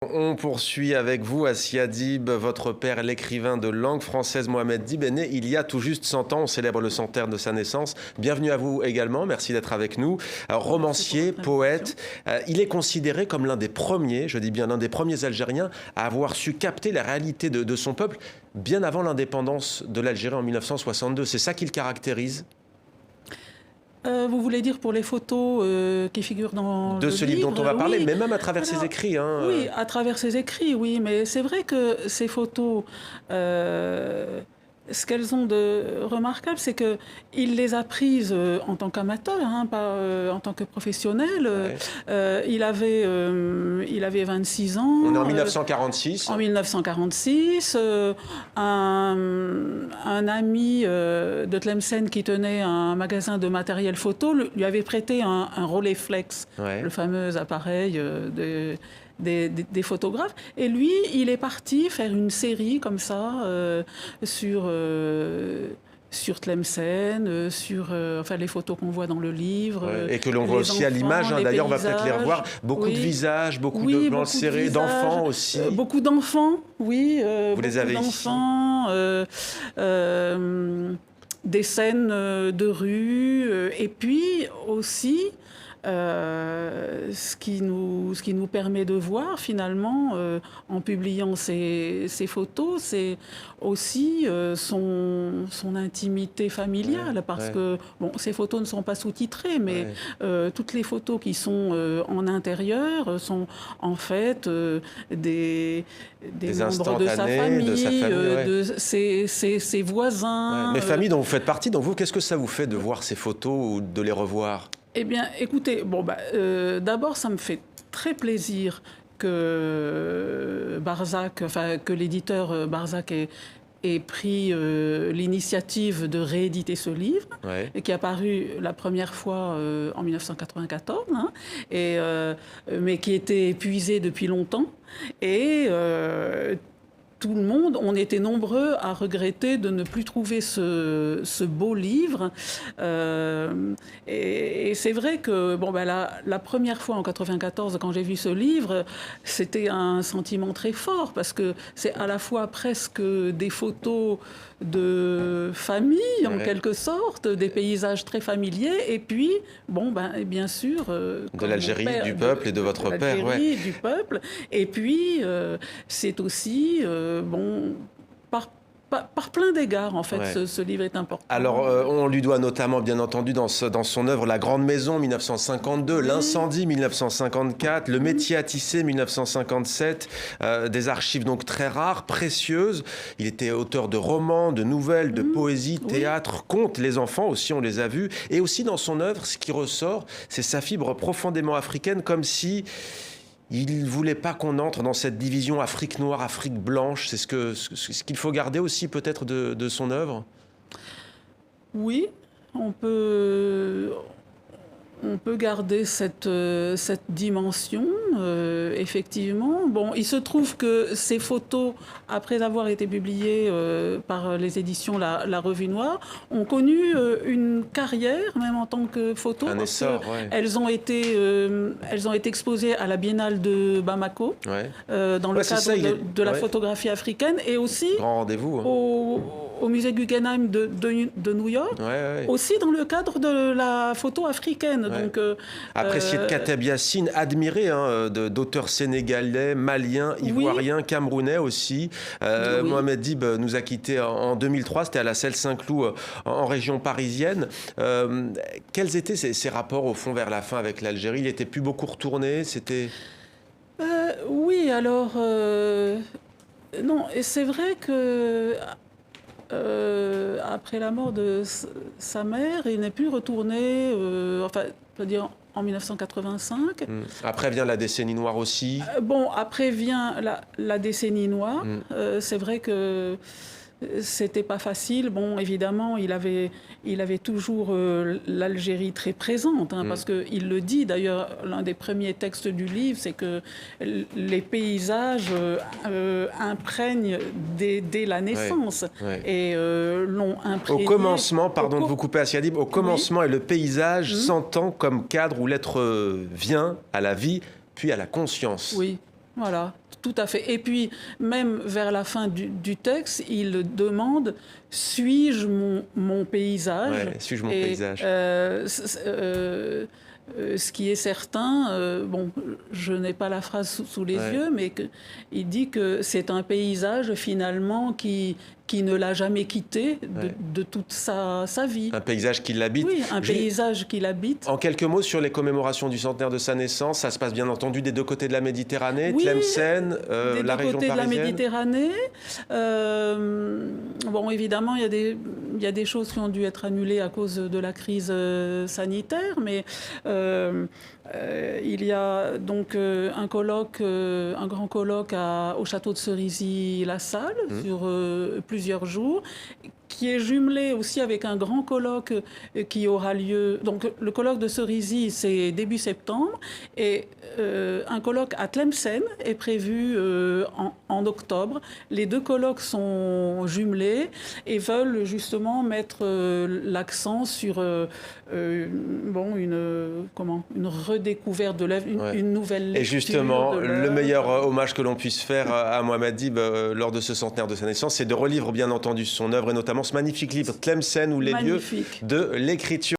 On poursuit avec vous, Assia Dib. Votre père, l'écrivain de langue française Mohamed Dib, est né il y a tout juste 100 ans. On célèbre le centenaire de sa naissance. Bienvenue à vous également. Merci d'être avec nous. Romancier, poète, il est considéré comme l'un des premiers, je dis bien l'un des premiers Algériens à avoir su capter la réalité de son peuple bien avant l'indépendance de l'Algérie en 1962. C'est ça qui le caractérise? Vous voulez dire pour les photos qui figurent dans de le ce livre dont on va parler, oui. mais même à travers ses écrits. Oui, à travers ses écrits, oui. Mais c'est vrai que ces photos, ce qu'elles ont de remarquable, c'est qu'il les a prises en tant qu'amateur, pas en tant que professionnel. Ouais. Il avait 26 ans. On est en 1946. En 1946, un ami de Tlemcen qui tenait un magasin de matériel photo lui avait prêté un Rolleiflex, Ouais. le fameux appareil des photographes. Et lui, il est parti faire une série comme ça sur Tlemcen, sur les photos qu'on voit dans le livre. Ouais, et que l'on voit aussi à l'image, d'ailleurs on va peut-être les revoir. Beaucoup de visages, beaucoup de plans serrés, d'enfants aussi. Beaucoup d'enfants, oui. Vous les avez d'enfants, des scènes de rue, et puis aussi ce qui nous permet de voir finalement en publiant ces photos, c'est aussi son intimité familiale, parce que ces photos ne sont pas sous-titrées, mais toutes les photos qui sont en intérieur sont en fait des membres de sa famille, de ses voisins. Mais famille dont vous faites partie, donc vous, qu'est-ce que ça vous fait de voir ces photos ou de les revoir? Eh bien, écoutez, d'abord, ça me fait très plaisir que que l'éditeur Barzac ait pris l'initiative de rééditer ce livre, et qui est apparu la première fois en 1994, mais qui était épuisé depuis longtemps. Et tout le monde, on était nombreux à regretter de ne plus trouver ce beau livre. Et c'est vrai que la première fois en 1994, quand j'ai vu ce livre, c'était un sentiment très fort, parce que c'est à la fois presque des photos de famille, en quelque sorte, des paysages très familiers, et puis, bien sûr... de l'Algérie, du peuple et de votre père. De l'Algérie, du peuple. Et puis, c'est aussi... par plein d'égards, en fait, ce livre est important. Alors, on lui doit notamment, bien entendu, dans son œuvre, La Grande Maison, 1952, L'Incendie, 1954, Le métier à tisser, 1957, des archives donc très rares, précieuses. Il était auteur de romans, de nouvelles, de poésie, théâtre, contes. Les enfants aussi, on les a vus. Et aussi, dans son œuvre, ce qui ressort, c'est sa fibre profondément africaine, comme si... il ne voulait pas qu'on entre dans cette division Afrique noire, Afrique blanche. C'est ce qu'il faut garder aussi peut-être de son œuvre? Oui, on peut garder cette dimension, effectivement. Il se trouve que ces photos, après avoir été publiées par les éditions La Revue Noire, ont connu une carrière, même en tant que photo. Un essor, elles ont été exposées à la Biennale de Bamako, dans le cadre de la photographie africaine, et aussi grand rendez-vous, au musée Guggenheim de New York, aussi dans le cadre de la photo africaine. Donc, apprécié de Kateb Yassine, admiré d'auteurs sénégalais, maliens, ivoiriens, camerounais aussi. Mohamed Dib nous a quittés en 2003, c'était à la Celle Saint-Cloud en région parisienne. Quels étaient ses rapports au fond vers la fin avec l'Algérie? Il n'était plus beaucoup retourné, c'était... Oui, alors... non, et c'est vrai que... après la mort de sa mère, il n'est plus retourné, c'est-à-dire en 1985. Après vient la décennie noire aussi. Après vient la décennie noire. C'est vrai que c'était pas facile. Évidemment, il avait toujours l'Algérie très présente, parce qu'il le dit. D'ailleurs, l'un des premiers textes du livre, c'est que les paysages imprègnent dès la naissance. Et l'ont imprégné. Au commencement, pardon de vous couper, Assia Dib, au commencement, et le paysage s'entend comme cadre où l'être vient à la vie, puis à la conscience. Oui. Voilà, tout à fait. Et puis, même vers la fin du texte, il demande: suis-je mon paysage? Ouais, suis-je mon paysage? Ce qui est certain, bon, je n'ai pas la phrase sous les yeux, mais il dit que c'est un paysage finalement qui ne l'a jamais quitté de toute sa vie. Un paysage qui l'habite. Oui, un paysage qui l'habite. En quelques mots sur les commémorations du centenaire de sa naissance, ça se passe bien entendu des deux côtés de la Méditerranée, Oui, Tlemcen, la région parisienne. Des deux côtés de la Méditerranée. Bon, évidemment, il y a des choses qui ont dû être annulées à cause de la crise sanitaire, mais il y a donc un grand colloque au château de Cerisy-la-Salle sur plusieurs jours, qui est jumelé aussi avec un grand colloque qui aura lieu. Donc le colloque de Cerisy, c'est début septembre, et un colloque à Tlemcen est prévu en octobre. Les deux colloques sont jumelés et veulent justement mettre l'accent sur une redécouverte de l'œuvre, une nouvelle lecture. Et justement, le meilleur hommage que l'on puisse faire à Mohamed Dib lors de ce centenaire de sa naissance, c'est de relivre bien entendu son œuvre, et notamment ce magnifique livre Tlemcen, ou les lieux de l'écriture.